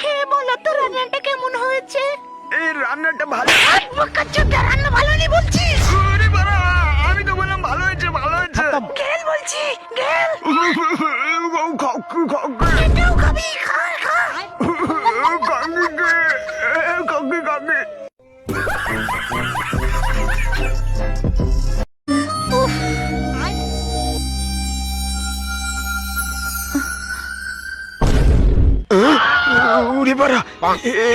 খেয়ে বলো তো রান্নাটা কেমন হয়েছে। এই রান্নাটা ভালো। রান্না ভালো নেই বলছিস? ওরে বাবা, আমি তো বললাম ভালো হয়েছে, ভালো হয়েছে। গেল বলছি, গেল। এটাও খাবি, খা খা। উড়ে বাড়া,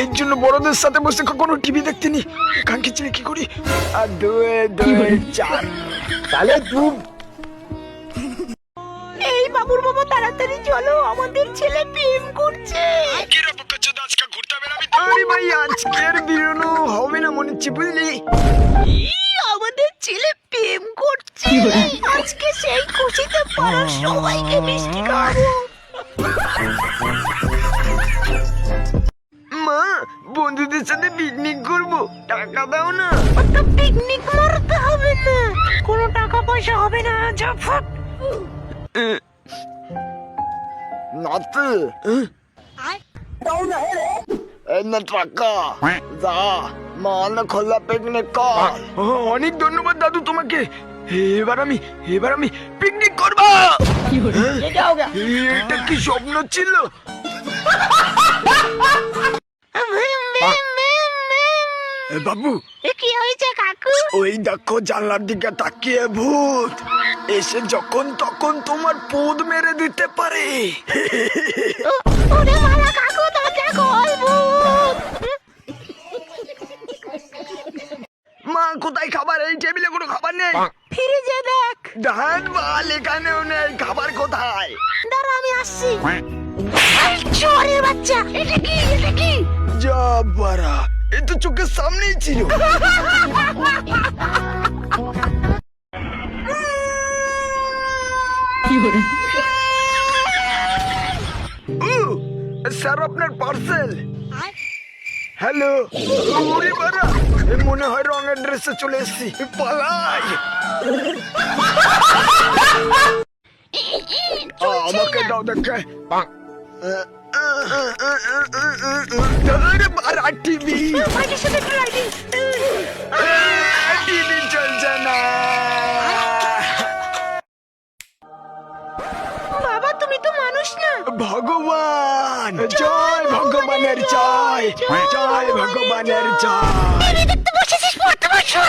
এর জন্য বড়দের সাথে বসে কখনো টিভি দেখতেনি। কানকে চিনে কি করি? আর দুয়ে দুয়ে চার। তাহলে তুই এই বাবুর বাবা তাড়াতাড়ি চলো, আমাদের ছেলে প্রেম করছে। আরে ভাই, আজকের বেরোনো হবে না মনে হচ্ছে, বুঝলি? আমাদের ছেলে প্রেম করছে। আজকে সেই খুশিতে পাড়ার সবাইকে মিষ্টি খাওয়াবো। মা, বন্ধুদের সাথে পিকনিক করবো, টাকা দাও না। ওটা পিকনিক মারতে হবে না, কোনো টাকা পয়সা হবে না। যা ফুট। নাতে না টাকা যা, মান খোলা পিকনিক কর। অনেক ধন্যবাদ দাদু তোমাকে। এবার আমি পিকনিক করবো। এটা কি স্বপ্ন ছিল? বাবু, কি হয়েছে কাকু? ওই দেখো জানলার দিকে তাকিয়ে ভূত এসে যখন তখন তোমার পোদ মেরে দিতে পারে। ওরে মালা কাকু, দরজা খোল, ভূত। মা, কোথায় খাবার? এই টেবিলে কোনো খাবার নেই। ফ্রিজে দেখ। ধান বাল এখানেও নেই, খাবার কোথায়? দাঁড়া, আমি আসছি। চোরের বাচ্চা, এটা কি, এটা কি? যা বারা, এ তো চোখের সামনেই ছিল। স্যার, আপনার পার্সেল। হ্যালো। ওরে বারা, মনে হয় রঙের ড্রেসে চলে এসেছি, পালাই। আমাকে দাও দেখে। টিভি টিভি চলছে না। বাবা, তুমি তো মানুষ না। ভগবান, জয় ভগবানের জয়, জয় ভগবানের জয়। দেখতে বসেছিস, পড়তে বসে।